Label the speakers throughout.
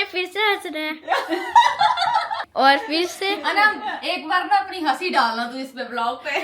Speaker 1: फिर से हंस रहे हैं। और फिर से
Speaker 2: अनम एक बार ना अपनी हंसी डालना तू इस पे ब्लॉग पे।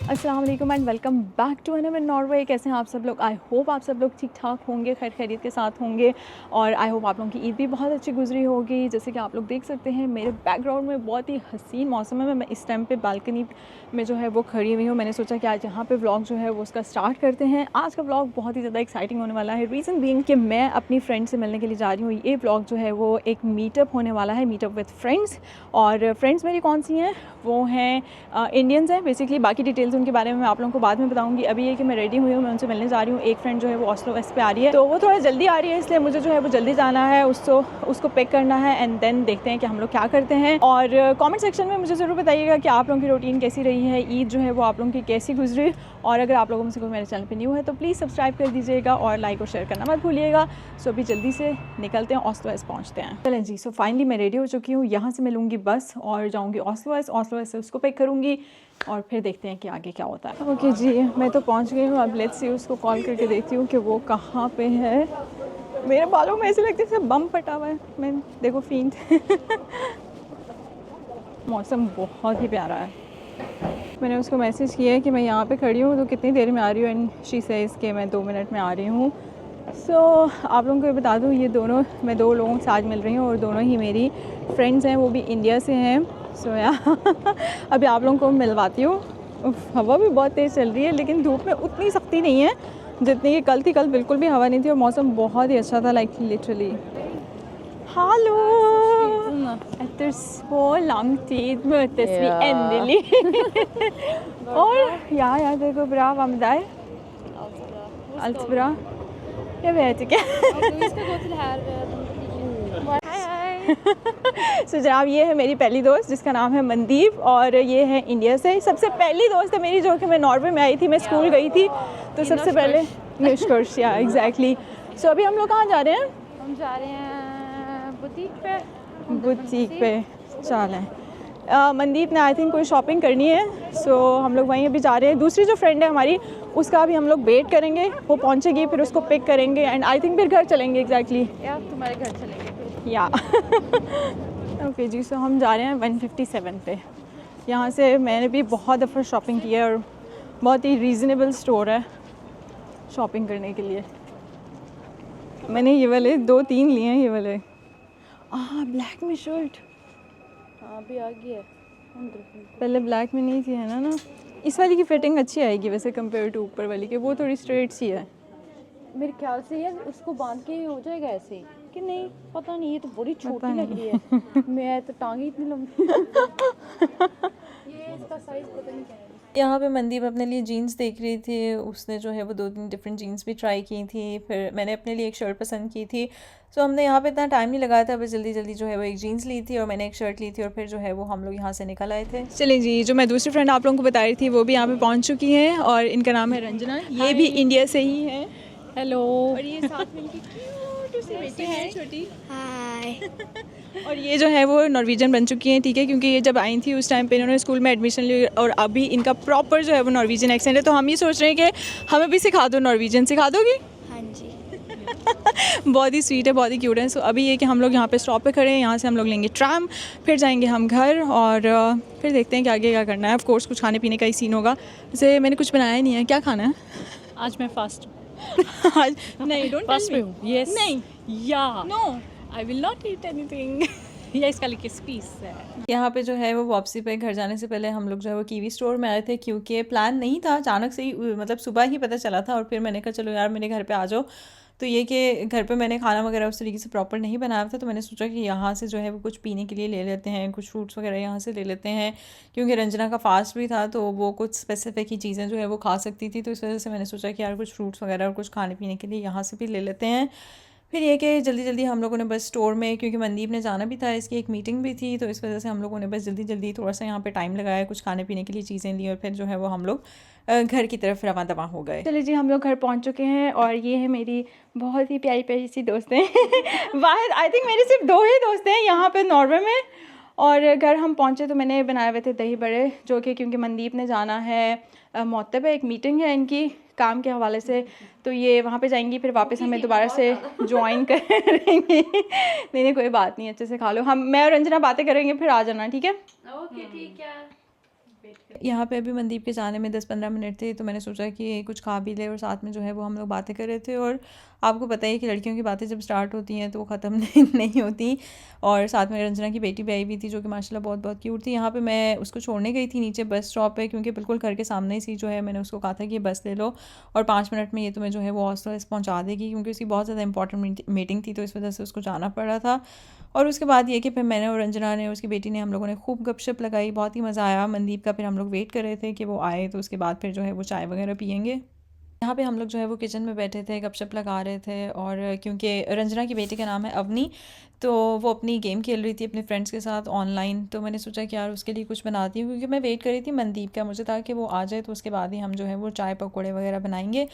Speaker 3: अस्सलाम वालेकुम and welcome back to Anam in Norway. कैसे हैं आप सब लोग? आई होप आप सब लोग ठीक ठाक होंगे, खैर खैरियत के साथ होंगे। और आई होप आप लोगों की ईद भी बहुत अच्छी गुजरी होगी। जैसे कि आप लोग देख सकते हैं मेरे बैकग्राउंड में बहुत ही हसीन मौसम है। मैं इस टाइम पे बालकनी में जो है वो खड़ी हुई हूँ। मैंने सोचा कि आज यहाँ पे व्लॉग जो है वो उसका स्टार्ट करते हैं। आज का व्लॉग बहुत ही ज़्यादा एक्साइटिंग होने वाला है। रीज़न बीइंग कि मैं अपनी फ्रेंड से मिलने के लिए जा रही हूँ। ये व्लॉग जो है वो एक मीटअप होने वाला है, मीटअप विद फ्रेंड्स। और फ्रेंड्स मेरी कौन सी हैं? वो हैं इंडियंस हैं बेसिकली। बाकी डिटेल्स उनके बारे में मैं आप लोगों को बाद में बताऊंगी। अभी ये कि मैं रेडी हुई हूँ, मैं उनसे मिलने जा रही हूँ। एक फ्रेंड जो है वो ऑस्लो वेस्ट पे आ रही है, तो वो थोड़ा जल्दी आ रही है, इसलिए मुझे जो है वो जल्दी जाना है, उसको पिक करना है एंड देन देखते हैं कि हम लोग क्या करते हैं। और कमेंट सेक्शन में मुझे ज़रूर बताइएगा कि आप लोगों की रूटीन कैसी रही है, ईद जो है वो आप लोगों की कैसी गुजरी। और अगर आप लोगों में से कोई मेरे चैनल पर न्यू है तो प्लीज़ सब्सक्राइब कर दीजिएगा और लाइक और शेयर करना मत भूलिएगा। सो अभी जल्दी से निकलते हैं, ऑस्लो वेस्ट पहुँचते हैं। चलें जी। सो फाइनली मैं रेडी हो चुकी हूँ। यहाँ से मैं लूँगी बस और जाऊँगी ऑस्लो वेस्ट से उसको पिक करूँगी और फिर देखते हैं कि आगे क्या होता है। ओके जी, मैं तो पहुंच गई हूँ। अब लेट्स सी, उसको कॉल करके देखती हूँ कि वो कहाँ पे है। मेरे बालों में ऐसे लगते हैं बम फटा हुआ है। मैं देखो फींट। मौसम बहुत ही प्यारा है। मैंने उसको मैसेज किया है कि मैं यहाँ पे खड़ी हूँ तो कितनी देर में आ रही हूँ, एंड शी सेज कि मैं 2 मिनट में आ रही हूँ। सो आप लोगों को ये बता दूँ, ये दोनों, मैं 2 लोगों से आज मिल रही हूँ और दोनों ही मेरी फ्रेंड्स हैं, वो भी इंडिया से हैं। सो अभी आप लोगों को मिलवाती हूँ। हवा भी बहुत तेज़ चल रही है, लेकिन धूप में उतनी सख्ती नहीं है जितनी कि कल थी। कल बिल्कुल भी हवा नहीं थी और मौसम बहुत ही अच्छा था, like literally. Hallo! Etter så lang tid møtes vi endelig. Og ja, det går bra. Hva med deg? Alt bra. Jeg vet ikke.
Speaker 4: Vi skal gå til her.
Speaker 3: Hei. So जनाब, ये है मेरी पहली दोस्त जिसका नाम है मनदीप, और ये है इंडिया से। सबसे पहली दोस्त है मेरी जो कि मैं नॉर्वे में आई थी, मैं स्कूल गई थी तो सबसे पहले निष्कर्ष, या एग्जैक्टली। सो अभी हम लोग कहाँ जा रहे हैं?
Speaker 4: हम जा रहे हैं
Speaker 3: बुटीक पे चलें। मनदीप ने आई थिंक कोई शॉपिंग करनी है, सो हम लोग वहीं अभी जा रहे हैं। दूसरी जो फ्रेंड है हमारी, उसका भी हम लोग वेट करेंगे, वो पहुंचेगी, फिर उसको पिक करेंगे एंड आई थिंक फिर घर चलेंगे। एग्जैक्टली
Speaker 4: या तुम्हारे घर चलेंगे
Speaker 3: या ओके जी। सो हम जा रहे हैं 157 पे। यहाँ से मैंने भी बहुत दफ़ा शॉपिंग की है और बहुत ही रीज़नेबल स्टोर है शॉपिंग करने के लिए। मैंने ये वाले 2-3 लिए हैं, ये वाले। ब्लैक में शर्ट।
Speaker 4: हाँ अभी आ गई है।
Speaker 3: पहले ब्लैक में नहीं थी, है ना। इस वाली की फिटिंग अच्छी आएगी वैसे कंपेयर टू ऊपर वाली के, वो थोड़ी स्ट्रेट सी है।
Speaker 4: मेरे ख्याल से यार उसको बांध के हो जाएगा ऐसे ही कि नहीं, पता नहीं। ये तो बड़ी छोटी लग रही है। मैं तो टांगे इतनी लंबी। ये इसका साइज पता नहीं क्या है।
Speaker 3: यहाँ पे मनदीप अपने लिए जीन्स देख रही थी। उसने जो है वो 2-3 डिफरेंट जीन्स भी ट्राई की थी। फिर मैंने अपने लिए एक शर्ट पसंद की थी। सो हमने यहाँ पे इतना टाइम नहीं लगाया था, बस जल्दी जल्दी जो है वो एक जीन्स ली थी और मैंने एक शर्ट ली थी और फिर जो है वो हम लोग यहाँ से निकल आए थे। चलिए जी, जो मैं दूसरी फ्रेंड आप लोगों को बता रही थी वो भी यहाँ पे पहुँच चुकी हैं और इनका नाम है रंजना। ये भी इंडिया से ही है।
Speaker 4: हेलो।
Speaker 3: और ये साथ में इनकी क्यूट सी बेटी है, छोटी।
Speaker 1: हाय।
Speaker 3: और ये जो है वो नॉर्वेजियन बन चुकी हैं, ठीक है, क्योंकि ये जब आई थी उस टाइम पे इन्होंने स्कूल में एडमिशन ली और अभी इनका प्रॉपर जो है वो नॉर्वेजियन एक्सेंट है। तो हम ये सोच रहे हैं कि हमें भी सिखा दो, नॉर्वेजियन सिखा दोगी?
Speaker 1: हाँ जी।
Speaker 3: बहुत ही स्वीट है, बहुत ही क्यूट है। सो अभी ये कि हम लोग यहाँ पे स्टॉप पे खड़े हैं, यहाँ से हम लोग लेंगे ट्राम, फिर जाएंगे हम घर और फिर देखते हैं कि आगे क्या करना है। ऑफ कोर्स कुछ खाने पीने का ही सीन होगा। जैसे मैंने कुछ बनाया नहीं है, क्या खाना है
Speaker 4: आज मैं फास्ट
Speaker 3: आज? नहीं, डोंट
Speaker 4: फास्ट में हूँ। यस
Speaker 3: नहीं,
Speaker 4: या
Speaker 3: no.
Speaker 4: I will not eat anything. या इसका लिखिए पीस है।
Speaker 3: यहाँ पे जो है वो वापसी पे घर जाने से पहले हम लोग जो है वो कीवी स्टोर में आए थे, क्योंकि प्लान नहीं था, अचानक से ही मतलब सुबह ही पता चला था। और फिर मैंने कहा चलो यार मेरे घर पे आ जाओ। तो ये कि घर पे मैंने खाना वगैरह उस तरीके से प्रॉपर नहीं बनाया था, तो मैंने सोचा कि यहाँ से जो है वो कुछ पीने के लिए ले लेते हैं, कुछ फ्रूट्स वगैरह यहाँ से ले लेते हैं, क्योंकि रंजना का फास्ट भी था तो वो कुछ स्पेसिफिक ही चीज़ें जो है वो खा सकती थी। तो इस वजह से मैंने सोचा कि यार कुछ फ्रूट्स वगैरह और कुछ खाने पीने के लिए यहाँ से भी ले लेते हैं। फिर ये कि जल्दी जल्दी हम लोगों ने बस स्टोर में, क्योंकि मनदीप ने जाना भी था, इसकी एक मीटिंग भी थी, तो इस वजह से हम लोगों ने बस जल्दी जल्दी थोड़ा सा यहाँ पे टाइम लगाया, कुछ खाने पीने के लिए चीज़ें ली और फिर जो है वो हम लोग घर की तरफ रवां दवा हो गए। चलिए जी, हम लोग घर पहुँच चुके हैं और ये है मेरी बहुत ही प्यारी प्यारी सी दोस्तें वाहिद, आई थिंक मेरी सिर्फ 2 ही दोस्त हैं यहाँ पर नॉर्वे में। और घर हम पहुँचे तो मैंने बनाए हुए थे दही बड़े, जो कि क्योंकि मनदीप ने जाना है मोहत्ते पे, एक मीटिंग है इनकी काम के हवाले से, तो ये वहाँ पे जाएंगी, फिर वापस हमें दोबारा से ज्वाइन करेंगे। नहीं कोई बात नहीं, अच्छे से खा लो, मैं और रंजना बातें करेंगे, फिर आ जाना, ठीक है?
Speaker 2: ओके ठीक है।
Speaker 3: यहाँ पे अभी मनदीप के जाने में 10-15 मिनट थे, तो मैंने सोचा कि कुछ खा भी ले और साथ में जो है वो हम लोग बातें कर रहे थे। और आपको पता है कि लड़कियों की बातें जब स्टार्ट होती हैं तो वो ख़त्म नहीं होती। और साथ में रंजना की बेटी भी आई हुई थी, जो कि माशाल्लाह बहुत बहुत क्यूट थी। यहाँ पे मैं उसको छोड़ने गई थी नीचे बस स्टॉप पे, क्योंकि बिल्कुल घर के सामने ही जो है मैंने उसको कहा था कि बस ले लो और 5 मिनट में ये तुम्हें जो है वो हॉस्टल पहुँचा देगी, क्योंकि उसकी बहुत ज़्यादा इंपॉर्टेंट मीटिंग थी, तो इस वजह से उसको जाना पड़ रहा था। और उसके बाद ये कि फिर मैंने और रंजना ने, उसकी बेटी ने, हम लोगों ने खूब गपशप लगाई, बहुत ही मज़ा आया मनदीप का। फिर हम लोग वेट कर रहे थे कि वो आए, तो उसके बाद फिर जो है वो चाय वगैरह पियेंगे। यहाँ पे हम लोग जो है वो किचन में बैठे थे, गपशप लगा रहे थे। और क्योंकि रंजना की बेटी का नाम है अवनी, तो वो अपनी गेम खेल रही थी अपने फ्रेंड्स के साथ ऑनलाइन, तो मैंने सोचा कि यार उसके लिए कुछ बनाती हूँ, क्योंकि मैं वेट कर रही थी मनदीप का, मुझे था कि वो आ जाए तो उसके बाद ही हम जो है वो चाय पकौड़े वगैरह बनाएंगे।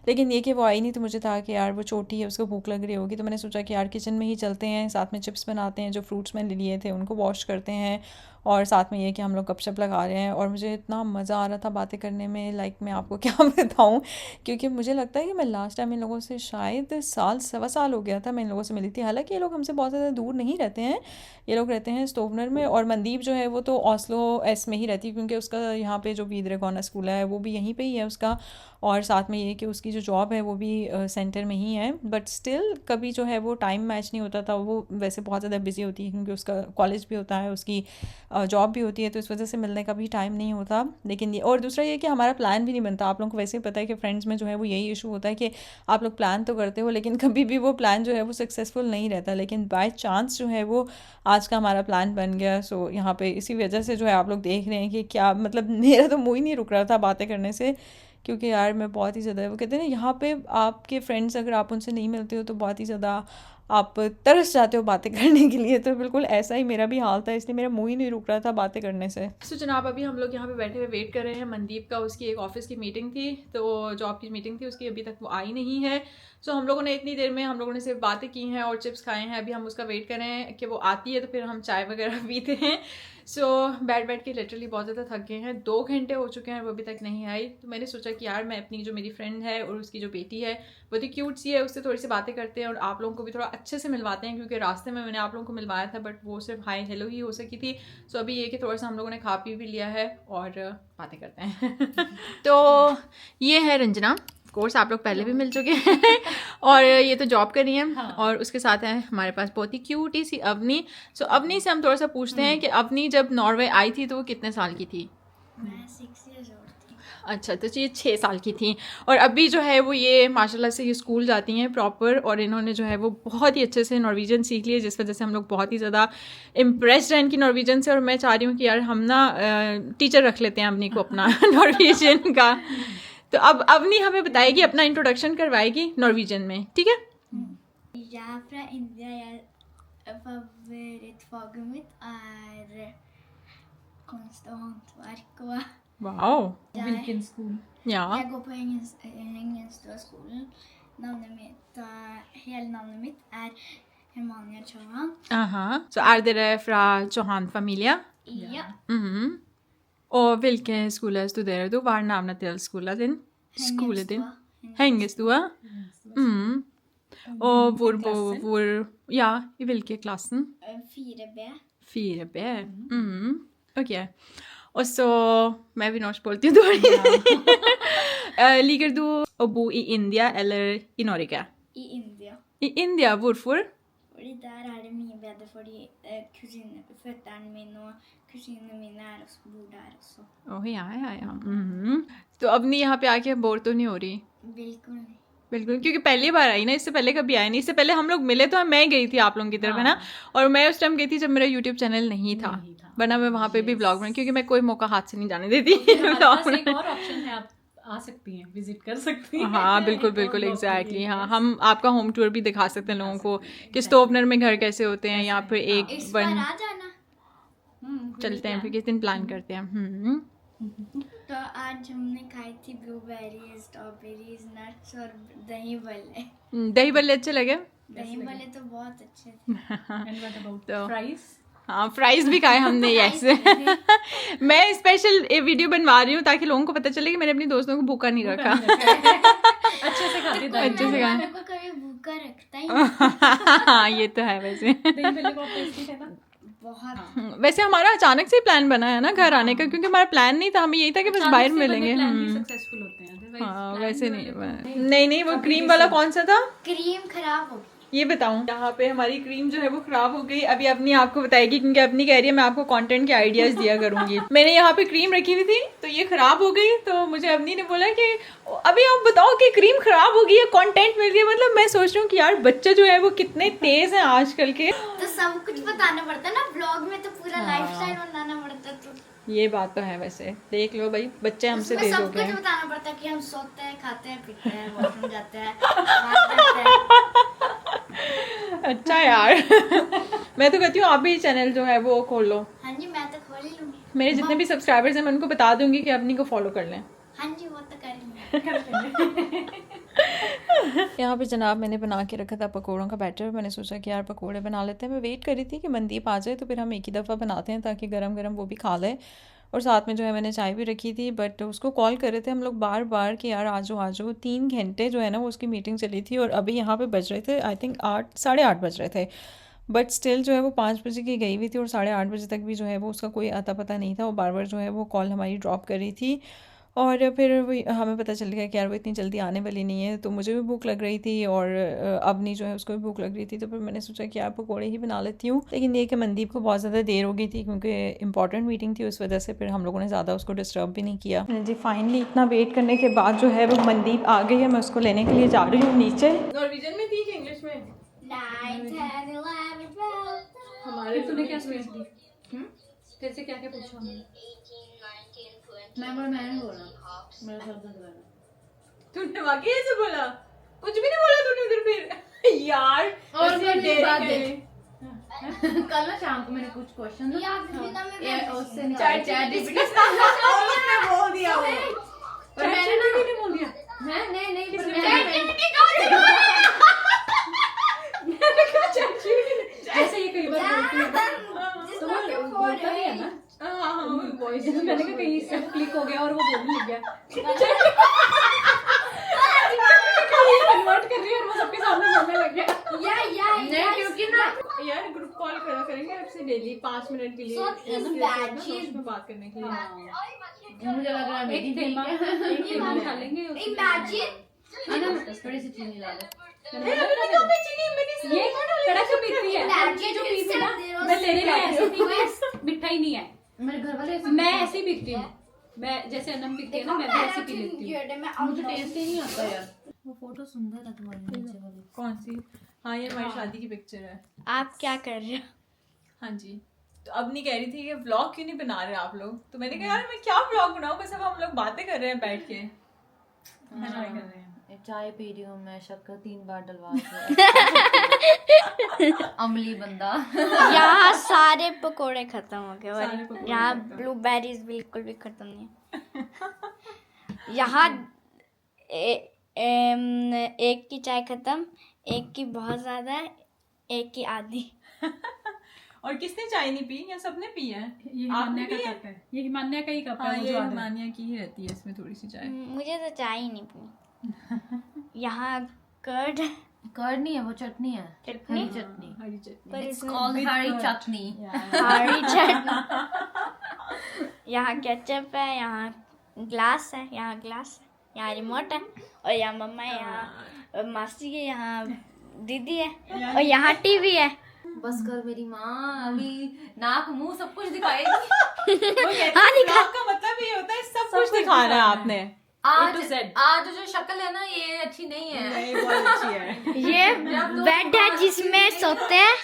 Speaker 3: लेकिन ये कि वो आई नहीं, तो मुझे था कि यार वो छोटी है, उसको भूख लग रही होगी, तो मैंने सोचा कि यार किचन में ही चलते हैं, साथ में चिप्स बनाते हैं, जो फ्रूट्स मैंने लिए थे उनको वॉश करते हैं, और साथ में ये कि हम लोग गपशप लगा रहे हैं। और मुझे इतना मज़ा आ रहा था बातें करने में, लाइक मैं आपको क्या बताऊं, क्योंकि मुझे लगता है कि मैं लास्ट टाइम इन लोगों से शायद 1.25 साल हो गया था मैं इन लोगों से मिली थी। हालांकि ये लोग हमसे बहुत ज़्यादा दूर नहीं रहते हैं, ये लोग रहते हैं स्टोवनर में। और मनदीप जो है वो तो ऑस्लो एस में ही रहती है, क्योंकि उसका यहाँ पे जो वीदरेगोना स्कूल है वो भी यहीं पे ही है उसका। और साथ में ये कि उसकी जो जॉब है वो भी सेंटर में ही है, बट स्टिल कभी जो है वो टाइम मैच नहीं होता था। वो वैसे बहुत ज़्यादा बिजी होती है, क्योंकि उसका कॉलेज भी होता है, उसकी जॉब भी होती है, तो इस वजह से मिलने का भी टाइम नहीं होता। लेकिन ये, और दूसरा ये कि हमारा प्लान भी नहीं बनता। आप लोगों को वैसे ही पता है कि फ्रेंड्स में जो है वो यही इशू होता है कि आप लोग प्लान तो करते हो, लेकिन कभी भी वो प्लान जो है वो सक्सेसफुल नहीं रहता। लेकिन बाय चांस जो है वो आज का हमारा प्लान बन गया। सो यहाँ पे इसी वजह से जो है आप लोग देख रहे हैं कि क्या मतलब, मेरा तो मुँह ही नहीं रुक रहा था बातें करने से, क्योंकि यार मैं बहुत ही ज़्यादा, वो कहते हैं ना यहाँ पे आपके फ्रेंड्स अगर आप उनसे नहीं मिलते हो तो बहुत ही ज़्यादा आप तरस जाते हो बातें करने के लिए। तो बिल्कुल ऐसा ही मेरा भी हाल था, इसलिए मेरा मुंह ही नहीं रुक रहा था बातें करने से। तो जनाब अभी हम लोग यहाँ पे बैठे हुए वेट कर रहे हैं मनदीप का। उसकी एक ऑफिस की मीटिंग थी, तो जॉब की मीटिंग थी उसकी, अभी तक वो आई नहीं है। सो हम लोगों ने इतनी देर में हम लोगों ने सिर्फ बातें की हैं और चिप्स खाए हैं। अभी हम उसका वेट कर रहे हैं कि वो आती है तो फिर हम चाय वगैरह पीते हैं। सो बैठ के लिटरली बहुत ज़्यादा थक गए हैं, 2 घंटे हो चुके हैं वो अभी तक नहीं आई। तो मैंने सोचा कि यार मैं अपनी जो मेरी फ्रेंड है और उसकी जो बेटी है वो तो क्यूट सी है, उससे थोड़ी सी बातें करते हैं और आप लोगों को भी थोड़ा अच्छे से मिलवाते हैं, क्योंकि रास्ते में मैंने आप लोगों को मिलवाया था बट वो सिर्फ हाई हेलो ही हो सकी थी। सो अभी ये कि थोड़ा सा हम लोगों ने खा पी भी लिया है और बातें करते हैं। तो ये है रंजना, कोर्स आप लोग पहले भी मिल चुके हैं और ये तो जॉब कर रही हैं। हाँ। और उसके साथ है हमारे पास बहुत ही क्यूटी सी अवनी। सो अवनी से हम थोड़ा सा पूछते हैं कि अवनी जब नॉर्वे आई थी तो वो कितने साल की थी?
Speaker 1: मैं 6 years old थी।
Speaker 3: अच्छा, तो ये 6 साल की थी। और अभी जो है वो ये माशाल्लाह से ये स्कूल जाती हैं प्रॉपर, और इन्होंने जो है वो बहुत ही अच्छे से नॉर्वेजियन सीख ली है, जिस वजह से हम लोग बहुत ही ज़्यादा इम्प्रेस्ड हैं इनकी नॉर्वेजियन से। और मैं चाह रही हूँ कि यार हम ना टीचर रख लेते हैं अवनी को अपना नॉर्वेजियन का। तो अब अवनी हमें बताएगी, अपना इंट्रोडक्शन करवाएगी नॉर्वेजियन में, ठीक है?
Speaker 1: Jeg er fra India. Favorittfaget mitt er konst og håndverk. Og
Speaker 3: wow,
Speaker 2: Hvilken skole?
Speaker 3: ja.
Speaker 1: jeg går på Hengenstø-skolen. Hele navnet mitt er Hermania Chohan.
Speaker 3: Aha. Så er dere fra Johan-familie?
Speaker 1: Ja.
Speaker 3: Mhm. Og hvilken skole studerer du? Hva er navnet til skolen din? Skole din? Hengestua? Mhm. Og hvor, ja, i hvilken klassen?
Speaker 1: 4B.
Speaker 3: 4B. Mhm. Ok. Og så, मैं भी norsk बोलती हूँ थोड़ी। Liker du å bo i India eller i Norge?
Speaker 1: I India.
Speaker 3: I India, hvorfor?
Speaker 1: Fordi der er det mye bedre, fordi føtterne mine og kusinene mine er også, bor der også.
Speaker 3: ओह या। Mhm. तो अवनी यहाँ पे आके bore तो नहीं हो रही?
Speaker 1: बिल्कुल नहीं।
Speaker 3: बिल्कुल, क्योंकि पहली बार आई ना, इससे पहले कभी आई नहीं। इससे पहले हम लोग मिले तो मैं गई थी आप लोगों की तरफ, है ना? और मैं उस टाइम गई थी जब मेरा यूट्यूब चैनल नहीं था, वरना मैं वहाँ पे भी ब्लॉग बना, क्योंकि मैं कोई मौका हाथ से नहीं जाने देती।
Speaker 2: हमारे पास एक और ऑप्शन है
Speaker 5: आ सकती हैं, विजिट कर सकती हैं।
Speaker 3: हाँ बिल्कुल बिल्कुल एग्जैक्टली। हाँ, हम आपका होम टूर भी दिखा सकते हैं लोगों को कि स्टोपनर में घर कैसे होते हैं, या फिर एक
Speaker 1: इस बार
Speaker 3: बन
Speaker 1: आ जाना।
Speaker 3: चलते हैं, फिर किस दिन प्लान करते हैं।
Speaker 1: तो आज हमने खाई थी ब्लूबेरीज, स्ट्रॉबेरीज, नट्स और दही भल्ले।
Speaker 3: दही बल्ले अच्छे लगे?
Speaker 1: दही भल्ले तो बहुत अच्छे थे।
Speaker 5: एंड व्हाट अबाउट
Speaker 3: तो
Speaker 5: फ्राइज?
Speaker 3: हाँ, फ्राइज भी खाए हमने। यस मैं स्पेशल वीडियो बनवा रही हूँ ताकि लोगों को पता चले कि मैंने अपनी दोस्तों को भूखा नहीं रखा।
Speaker 5: अच्छे से खाती है।
Speaker 3: अच्छे से
Speaker 1: मेरे को कभी भूखा रखता ही नहीं।
Speaker 3: हाँ ये तो है। वैसे
Speaker 5: दही भल्ले बहुत टेस्टी थे ना।
Speaker 1: बहुत।
Speaker 3: वैसे हमारा अचानक से प्लान बना है ना घर आने का, क्योंकि हमारा प्लान नहीं था, हमें यही था कि बस बाहर मिलेंगे।
Speaker 5: सक्सेसफुल होते हैं। Otherwise
Speaker 3: हाँ
Speaker 5: plan
Speaker 3: वैसे
Speaker 5: वाले
Speaker 3: नहीं नहीं वो क्रीम वाला कौन सा था
Speaker 1: क्रीम खराब हो गई।
Speaker 3: ये बताऊं। यहाँ पे हमारी क्रीम जो है वो खराब हो गई। अभी अपनी आपको बताएगी, क्योंकि अपनी कह रही है मैं आपको कंटेंट के आइडियाज दिया करूंगी। मैंने यहाँ पे क्रीम रखी हुई थी तो ये खराब हो गई, तो मुझे अपनी ने बोला कि अभी आप बताओ कि क्रीम खराब हो गई है, कंटेंट मिल गया। मतलब मैं सोच रही हूँ कि यार बच्चे जो है वो कितने तेज हैं आजकल के।
Speaker 1: तो सब कुछ बताना पड़ता है ना ब्लॉग में, तो पूरा लाइफस्टाइल बनाना पड़ता है। तो
Speaker 3: ये बात तो है। वैसे देख लो भाई, बच्चे हमसे
Speaker 1: उसमें
Speaker 3: तेज हो
Speaker 1: सब
Speaker 3: गए
Speaker 1: कुछ
Speaker 3: हैं।
Speaker 1: बताना पड़ता है कि हम सोते हैं, खाते हैं, पीते हैं, वॉशरूम जाते हैं, बाहर जाते हैं।
Speaker 3: अच्छा यार मैं तो कहती हूँ आप भी चैनल जो है वो खोल लो।
Speaker 1: हाँ जी, मैं तो खोल ही लूंगी।
Speaker 3: मेरे जितने भी सब्सक्राइबर्स हैं मैं उनको बता दूंगी कि अपनी को फॉलो कर लें।
Speaker 1: हाँ जी, वो तो करेंगे।
Speaker 3: यहाँ पे जनाब मैंने बना के रखा था पकौड़ों का बैटर। मैंने सोचा कि यार पकौड़े बना लेते हैं। मैं वेट कर रही थी कि मनदीप आ जाए तो फिर हम एक ही दफ़ा बनाते हैं ताकि गरम गरम वो भी खा ले। और साथ में जो है मैंने चाय भी रखी थी, बट उसको कॉल कर रहे थे हम लोग बार बार कि यार आ जाओ। 3 घंटे जो है ना वो उसकी मीटिंग चली थी और अभी यहाँ पे बज रहे थे आई थिंक 8 साढ़े 8 बज रहे थे। बट स्टिल जो है वो 5 बजे की गई हुई थी और 8:30 बजे तक भी जो है वो उसका कोई अता पता नहीं था। वो बार बार जो है वो कॉल हमारी ड्रॉप कर रही थी। और फिर हमें पता चल गया कि यार वो इतनी जल्दी आने वाली नहीं है। तो मुझे भी भूख लग रही थी और अबनी जो है उसको भी भूख लग रही थी। तो फिर मैंने सोचा कि यार पकौड़े ही बना लेती हूँ। लेकिन ये कि मनदीप को बहुत ज़्यादा देर हो गई थी क्योंकि इंपॉर्टेंट मीटिंग थी, उस वजह से फिर हम लोगों ने ज़्यादा उसको डिस्टर्ब भी नहीं किया। जी फाइनली इतना वेट करने के बाद जो है वो मनदीप आ गई है। मैं उसको लेने के लिए जा रही हूँ नीचे। नॉर्वेजियन में थी कि इंग्लिश में?
Speaker 1: 9, 10, 11, 12।
Speaker 5: हमारे तूने क्या सोची थी? कैसे क्या क्या पूछा हमने? मैंने बोला मेरा सर दर्द कर रहा है।
Speaker 3: तूने वाकई ऐसे बोला? कुछ भी नहीं बोला तूने उधर फिर? यार
Speaker 2: और
Speaker 3: ऐसे
Speaker 2: कोई
Speaker 3: डेरी
Speaker 2: बात
Speaker 3: करे।
Speaker 2: है। कल ना शाम को मैंने कुछ क्वेश्चन उससे
Speaker 3: चैट उसने बोल दिया वो।
Speaker 2: पर मैंने ना
Speaker 5: बोल दिया
Speaker 2: है नहीं
Speaker 5: जैसे ये कई बार बोलती है तो वो बोलता भी है ना। वॉइस मैंने कहा कहीं से क्लिक हो गया और वो बोलने लग गया। कन्वर्ट कर रही है और वो सबके सामने बोलने लग गया।
Speaker 2: नहीं क्योंकि ना
Speaker 3: यार ग्रुप कॉल करा करेंगे आपसे डेली 5 मिनट के लिए में बात करने के लिए।
Speaker 2: मुझे लग रहा है
Speaker 5: एक दिन
Speaker 2: मेरी
Speaker 5: खा लेंगे
Speaker 2: थोड़ी सी चीनी ला लो।
Speaker 5: ये कड़क पीती है। ये जो पीती ना मैं तेरे लिए ऐसी थी, मिठा ही नहीं है।
Speaker 2: मेरे घर वाले
Speaker 5: मैं ऐसे ही पीती हूँ। मैं जैसे अनम पीती है ना मैं भी ऐसे पी लेती हूँ।
Speaker 2: मुझे टेस्ट ही नहीं आता यार।
Speaker 1: वो फोटो सुंदर है तुम्हारी नीचे वाली।
Speaker 3: कौन सी? हाँ ये हमारी शादी की पिक्चर है।
Speaker 1: आप क्या कर रहे हो?
Speaker 3: हाँ जी। तो अब नहीं कह रही थी कि व्लॉग क्यों नहीं बना रहे आप लोग, तो मैंने कहा यार मैं क्या व्लॉग बनाऊं, बस अब हम लोग बातें कर रहे हैं बैठ के।
Speaker 5: एंजॉय कर रहे हैं।
Speaker 2: चाय पी रही हूँ मैं, शक्कर 3 बार डलवा अमली बंदा।
Speaker 1: यहाँ सारे पकोड़े खत्म हो गए
Speaker 3: सारे
Speaker 1: और
Speaker 3: पकोड़े
Speaker 1: यहाँ
Speaker 3: खत्म।
Speaker 1: ब्लूबेरीज बिल्कुल भी खत्म नहीं है। यहाँ एक की चाय खत्म, एक की बहुत ज्यादा है, एक की आधी।
Speaker 3: और किसने चाय नहीं पी या सबने पी है?
Speaker 5: ये हिमान्या का कप है। ये हिमान्या का ही कप
Speaker 3: हाँ
Speaker 5: है।
Speaker 3: ये हिमान्या की ही रहती है, इसमें थोड़ी सी चाय।
Speaker 1: मुझे तो चाय ही नहीं पी। यहाँ कर्ड
Speaker 2: नहीं है, वो चटनी है।
Speaker 1: चटनी?
Speaker 2: हरी चटनी।
Speaker 3: हरी चटनी।
Speaker 1: पर
Speaker 2: It's
Speaker 1: इसमें
Speaker 2: called हरी चटनी।
Speaker 1: हरी चटनी। यहाँ केचप है, यहाँ ग्लास है, यहाँ ग्लास है, यहाँ रिमोट है और यहाँ मम्मा है, यहाँ मासी है, यहाँ दीदी है और यहाँ टीवी है।
Speaker 2: बस कर मेरी माँ, अभी नाक मुंह सब कुछ दिखाएगी।
Speaker 1: हाँ दिखा।
Speaker 3: का मतलब ये होता है सब कुछ दिखाना है आपने।
Speaker 2: आज
Speaker 5: A to Z।
Speaker 2: आज जो शक्ल है ना ये अच्छी नहीं है।
Speaker 3: नहीं बहुत अच्छी है।
Speaker 1: ये बेड है जिसमें सोते हैं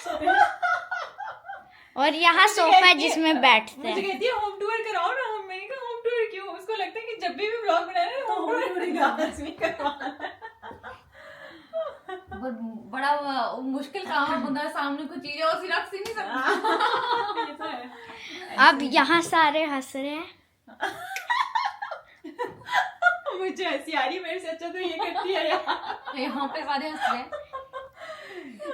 Speaker 1: और यहाँ सोफा है जिसमें बैठते
Speaker 3: मुझे
Speaker 1: हैं।
Speaker 3: कहती है होम टूर कराओ ना, हम मैंने कहा होम टूर क्यों, उसको
Speaker 2: लगता है कि जब भी व्लॉग बनाए ना वो
Speaker 4: बड़ा मुश्किल काम है, बंदा सामने कुछ चीज और रख सी नहीं सकता।
Speaker 1: अब यहाँ सारे हंस रहे हैं।
Speaker 2: मुझे हंसी आ रही, मेरे से अच्छा तो ये करती है यार।
Speaker 4: यहाँ पे सारे हंस रहे हैं,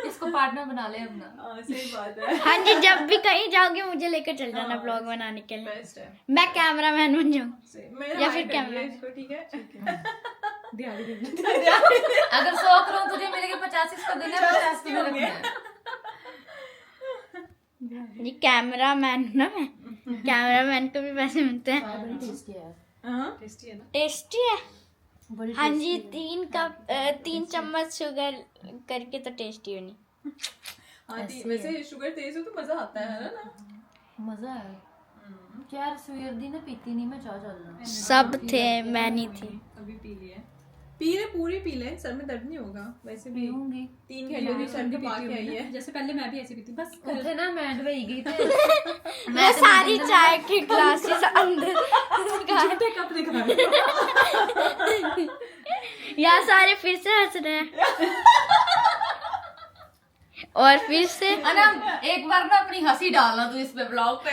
Speaker 4: इसको पार्टनर बना ले अपना।
Speaker 2: सही बात है।
Speaker 1: हाँ जी, जब भी कहीं जाओगे मुझे लेकर चल जाना ब्लॉग बनाने के लिए।
Speaker 2: बेस्ट है।
Speaker 1: मैं कैमरामैन बन जाऊँ
Speaker 2: मेरा
Speaker 1: या
Speaker 2: हाथ
Speaker 1: फिर
Speaker 2: कर
Speaker 1: कैमरा।
Speaker 2: लिया इसको, ठीक है।
Speaker 4: अगर 100 करोड़ तुझे मिलेंगे 50 इसको देना, 50 तुम्हें रखना है।
Speaker 1: ये कैमरामैन ना, मैं कैमरामैन को भी पैसे मिलते हैं।
Speaker 4: बड़ी टेस्टी है,
Speaker 2: टेस्टी है ना।
Speaker 1: टेस्टी है।
Speaker 4: बड़ी
Speaker 1: हाँ जी, 3 चम्मच शुगर करके तो टेस्टी होनी।
Speaker 2: हाँ वैसे शुगर तेज हो तो मजा आता है ना।
Speaker 4: मजा है यार। सवेर दी ना पीती नहीं मैं चाह चलना।
Speaker 1: सब थे, मैं नहीं थी।
Speaker 2: अभी पी लिए, पी ले, पूरी पी ले, सर में दर्द नहीं होगा। वैसे भी
Speaker 4: पीऊंगी
Speaker 2: 3 घंटे की सर पे पा के आई है।
Speaker 5: जैसे पहले मैं भी ऐसी पीती बस
Speaker 4: उठे ना मैं डबई गई थी।
Speaker 1: मैं सारी चाय की ग्लासेस अंदर
Speaker 5: झूठे कप दिखा रहे हो।
Speaker 1: यहाँ सारे फिर से हंस रहे हैं। और फिर से
Speaker 4: अनम एक बार ना अपनी हंसी डालना तू इस पे ब्लॉग पे।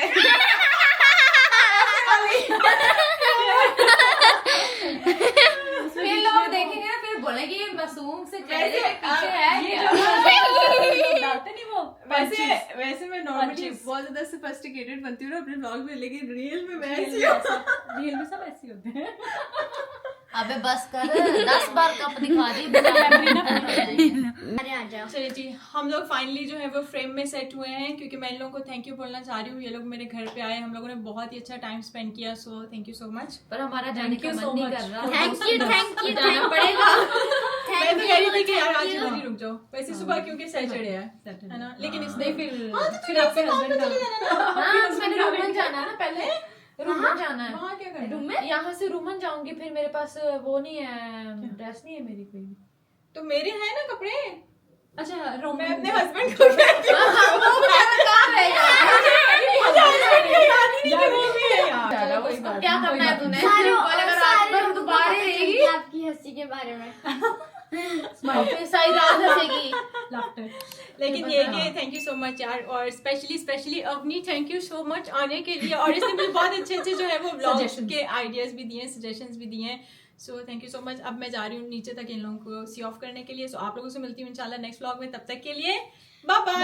Speaker 4: फिर लोग देखेंगे ना, फिर बोलेंगे ये मासूम से चेहरे के पीछे है क्या?
Speaker 5: डालते नहीं वो।
Speaker 2: वैसे मैं नॉर्मली बहुत ज्यादा सोफिस्टिकेटेड बनती हूँ ना अपने ब्लॉग में, लेकिन रियल में मैं ऐसी हूँ।
Speaker 5: रियल में सब ऐसे होते हैं।
Speaker 4: अबे बस कर, 10 बार कप दिखा दी।
Speaker 1: अरे आ जाओ।
Speaker 2: चलिए जी, हम लोग फाइनली जो है वो फ्रेम में सेट हुए हैं, क्योंकि मैं इन लोगों को थैंक यू बोलना चाह रही हूँ। ये लोग मेरे घर पे आए, हम लोगों ने बहुत ही अच्छा टाइम स्पेंड किया, so thank you so much.
Speaker 4: पर हमारा जाने का मन नहीं कर रहा।
Speaker 1: थैंक यू
Speaker 4: जाना पड़ेगा।
Speaker 2: मैं तो कह रही थी कि यार आज जल्दी रुक जाओ, वैसे सुबह क्योंकि सैटरडे है ना, लेकिन इसने
Speaker 5: फिर आपके हस्बैंड का
Speaker 4: हाँ मैंने रूमन जाना है ना, पहले रूमन जाना है।
Speaker 2: वहाँ क्या करना है?
Speaker 4: मैं यहाँ से रूमन जाऊंगी, फिर मेरे पास वो नहीं है, ड्रेस नहीं है मेरी कोई भी।
Speaker 2: तो मेरे हैं ना कपड़े,
Speaker 5: अच्छा
Speaker 2: मैं अपने हस्बैंड को कहती हूँ। चलो कोई बात
Speaker 4: क्या करना है तूने?
Speaker 1: सारे
Speaker 4: अगर दोबारा रहेगी
Speaker 1: आपकी हंसी के बारे में।
Speaker 4: सही रात हंसेगी।
Speaker 5: लाफ्टर।
Speaker 2: लेकिन ये कि थैंक यू सो मच यार, और specially Avni thank you so much आने के लिए, और इसने मुझे बहुत अच्छे जो है वो ब्लॉग के आइडियाज भी दिए, सजेशंस भी दिए, so thank you so much. अब मैं जा रही हूँ नीचे तक इन लोगों को सी ऑफ करने के लिए, सो आप लोगों से मिलती हूँ इंशाल्लाह नेक्स्ट ब्लॉग में, तब तक के लिए बाय बाय।